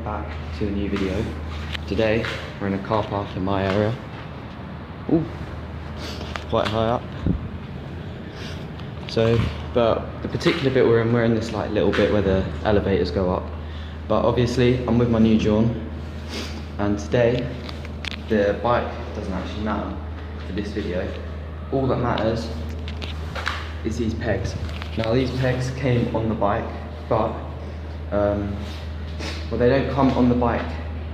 welcome back to a new video. Today we're in a car park in my area. Ooh, quite high up. But the particular bit we're in this like little bit where the elevators go up. But obviously I'm with my new John, and today the bike doesn't actually matter for this video. All that matters is these pegs. Now these pegs came on the bike, but well, they don't come on the bike,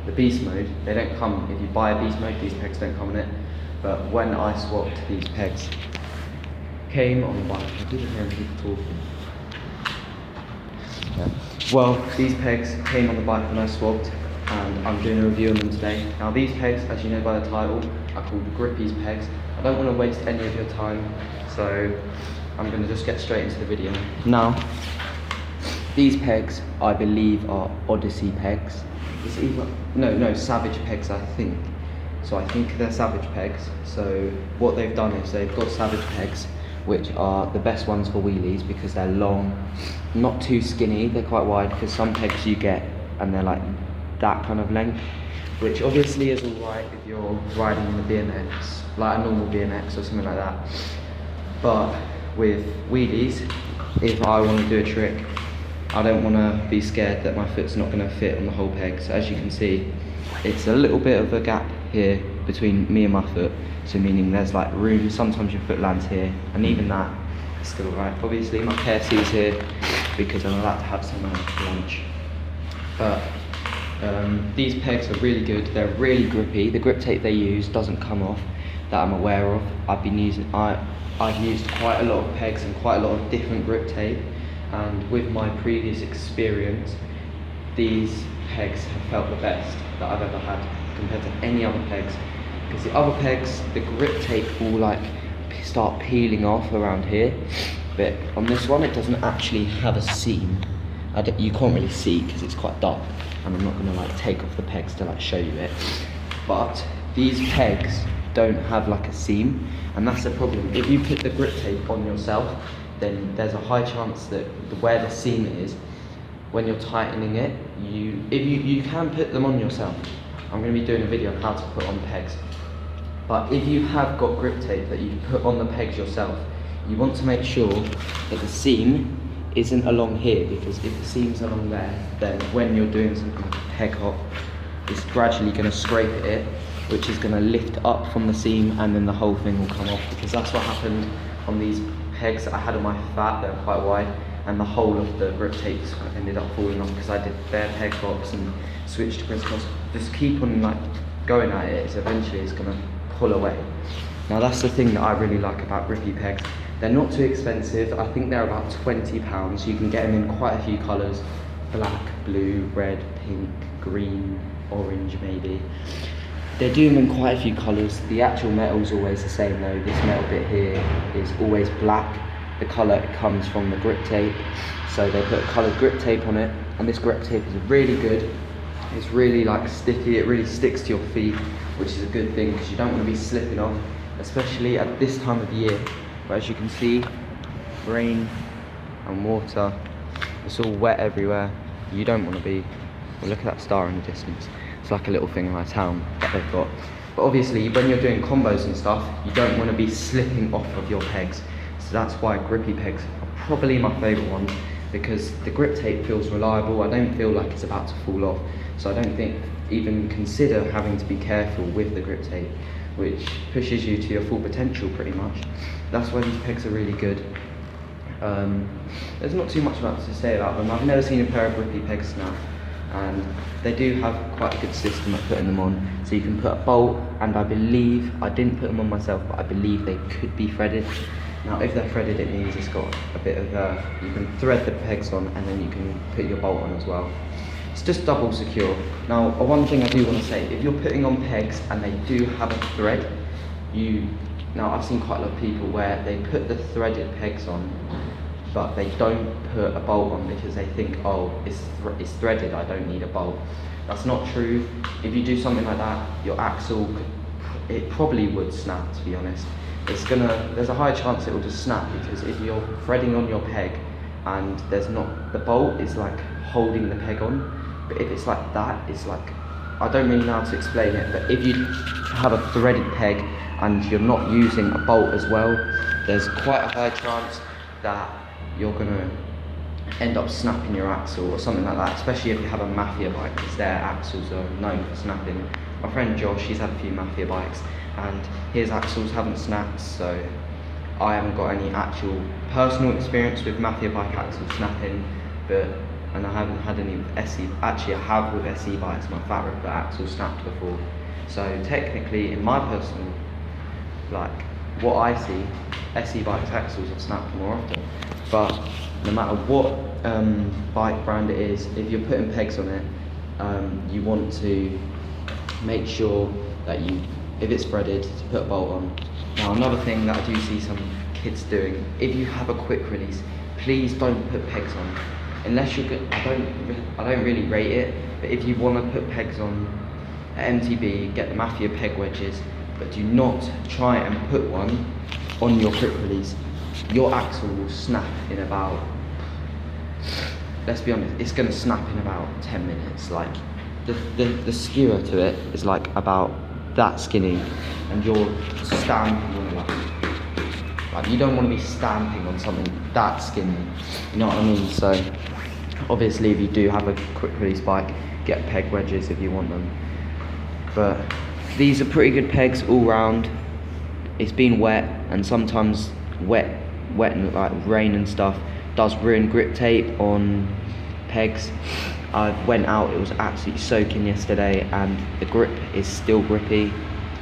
the beast mode. They don't come, if you buy a beast mode, these pegs don't come in it. But when I swapped, these pegs came on the bike. I didn't hear people talking. Yeah. Well, these pegs came on the bike when I swapped, and I'm doing a review on them today. Now these pegs, as you know by the title, are called Grippy's pegs. I don't want to waste any of your time, so I'm going to just get straight into the video. Now, these pegs, I believe, are Odyssey pegs. It's either, no, Savage pegs, I think. So I think they're Savage pegs. So what they've done is they've got Savage pegs, which are the best ones for wheelies because they're long, not too skinny, they're quite wide, because some pegs you get and they're like that kind of length, which obviously is alright if you're riding on a BMX, like a normal BMX or something like that. But with wheelies, if I want to do a trick, I don't want to be scared that my foot's not going to fit on the whole peg. So as you can see, it's a little bit of a gap here between me and my foot. So meaning there's like room, sometimes your foot lands here, and even that is still right. Obviously my KFC's here because I'm allowed to have some lunch. But these pegs are really good, they're really grippy. The grip tape they use doesn't come off, that I'm aware of. I've used quite a lot of pegs and quite a lot of different grip tape. And with my previous experience, these pegs have felt the best that I've ever had compared to any other pegs. Because the other pegs, the grip tape will like start peeling off around here, but on this one it doesn't actually have a seam. You can't really see because it's quite dark, and I'm not going to like take off the pegs to like show you it. But these pegs don't have like a seam, and that's the problem. If you put the grip tape on yourself, then there's a high chance that where the seam is, when you're tightening it, you can put them on yourself. I'm going to be doing a video on how to put on pegs. But if you have got grip tape that you put on the pegs yourself, you want to make sure that the seam isn't along here, because if the seam's along there, then when you're doing something like a peg hop, it's gradually going to scrape it, which is going to lift up from the seam, and then the whole thing will come off. Because that's what happened on these pegs that I had on my fat. They're quite wide, and the whole of the grip tape ended up falling off because I did bare peg hops and switched to crisscross. Just keep on like going at it, so eventually it's going to pull away. Now that's the thing that I really like about grippy pegs. They're not too expensive. I think they're about £20. You can get them in quite a few colours: black, blue, red, pink, green, orange maybe. They do them in quite a few colours. The actual metal's always the same though. This metal bit here is always black. The colour comes from the grip tape. So they put coloured grip tape on it, and this grip tape is really good. It's really like sticky, it really sticks to your feet, which is a good thing because you don't want to be slipping off, especially at this time of year, where as you can see, rain and water, it's all wet everywhere. You don't want to be, well, look at that star in the distance. It's like a little thing in our town that they've got. But obviously when you're doing combos and stuff, you don't want to be slipping off of your pegs. So that's why grippy pegs are probably my favourite ones, because the grip tape feels reliable. I don't feel like it's about to fall off. So I don't think even consider having to be careful with the grip tape, which pushes you to your full potential pretty much. That's why these pegs are really good. There's not too much to say about them. I've never seen a pair of grippy pegs snap, and they do have quite a good system at putting them on. So you can put a bolt, and I believe, I didn't put them on myself, but I believe they could be threaded. Now if they're threaded, it means it's got a bit of you can thread the pegs on, and then you can put your bolt on as well. It's just double secure. Now one thing I do want to say, if you're putting on pegs and they do have a thread, now I've seen quite a lot of people where they put the threaded pegs on, but they don't put a bolt on because they think, oh, it's threaded, I don't need a bolt. That's not true. If you do something like that, your axle, it probably would snap, to be honest. There's a high chance it will just snap, because if you're threading on your peg and there's not, the bolt is like holding the peg on, But if it's like that, it's like, I don't really know how to explain it, but if you have a threaded peg and you're not using a bolt as well, there's quite a high chance that you're gonna end up snapping your axle or something like that, especially if you have a Mafia bike, because their axles are known for snapping. My friend Josh, he's had a few Mafia bikes and his axles haven't snapped, so I haven't got any actual personal experience with Mafia bike axles snapping, and I haven't had any with SE. Actually, I have with SE bikes. My fat ripper axle snapped before. So technically, in my personal, like what I see, SE bikes axles have snapped more often. But no matter what bike brand it is, if you're putting pegs on it, you want to make sure that if it's threaded, to put a bolt on. Now, another thing that I do see some kids doing, if you have a quick release, please don't put pegs on. Unless you're good, I don't really rate it, but if you want to put pegs on at MTB, get the Mafia peg wedges, but do not try and put one on your quick release. Your axle will snap in about, let's be honest, it's going to snap in about 10 minutes. Like, the skewer to it is like about that skinny, and you're stamping on it like you don't want to be stamping on something that skinny, you know what I mean? So obviously if you do have a quick release bike, get peg wedges if you want them. But these are pretty good pegs all round. It's been wet, and sometimes wet and like rain and stuff does ruin grip tape on pegs. I went out, it was absolutely soaking yesterday, and the grip is still grippy.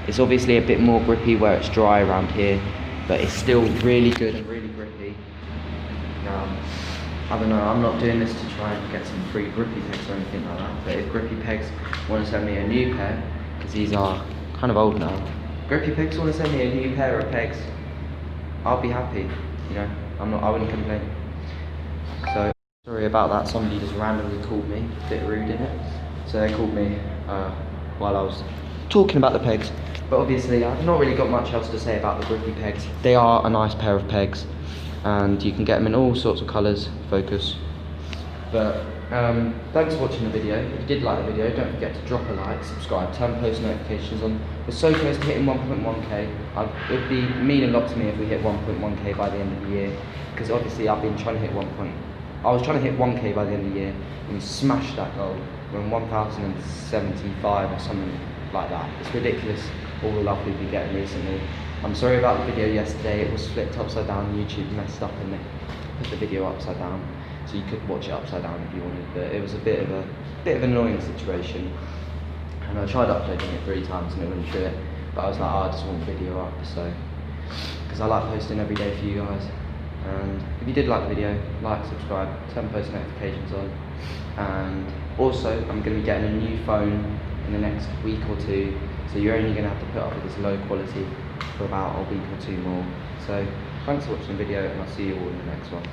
It's obviously a bit more grippy where it's dry around here, but it's still really good and really grippy. Now, I don't know, I'm not doing this to try and get some free grippy pegs or anything like that, but if grippy pegs want to send me a new pair, because these are kind of old now, grippy pegs want to send me a new pair of pegs, I'll be happy, you know, I wouldn't complain. So, sorry about that, somebody just randomly called me, a bit rude in it. So they called me while I was talking about the pegs. But obviously I've not really got much else to say about the grippy pegs. They are a nice pair of pegs, and you can get them in all sorts of colours, focus. But thanks for watching the video. If you did like the video, don't forget to drop a like, subscribe, turn post notifications on. We're so close to hitting 1.1k. It would mean a lot to me if we hit 1.1k by the end of the year, because obviously I've been trying to hit I was trying to hit 1k by the end of the year, and we smashed that goal. We're on 1,075 or something like that. It's ridiculous all the love we've been getting recently. I'm sorry about the video yesterday, it was flipped upside down. YouTube messed up and they put the video upside down, so you could watch it upside down if you wanted, but it was a bit of an annoying situation. And I tried uploading it 3 times and it wouldn't do it, but I was like, I just want the video up, so, because I like posting every day for you guys. And if you did like the video, like, subscribe, turn post notifications on. And also, I'm going to be getting a new phone in the next week or 2, so you're only going to have to put up with this low quality for about a week or 2 more. So thanks for watching the video, and I'll see you all in the next one.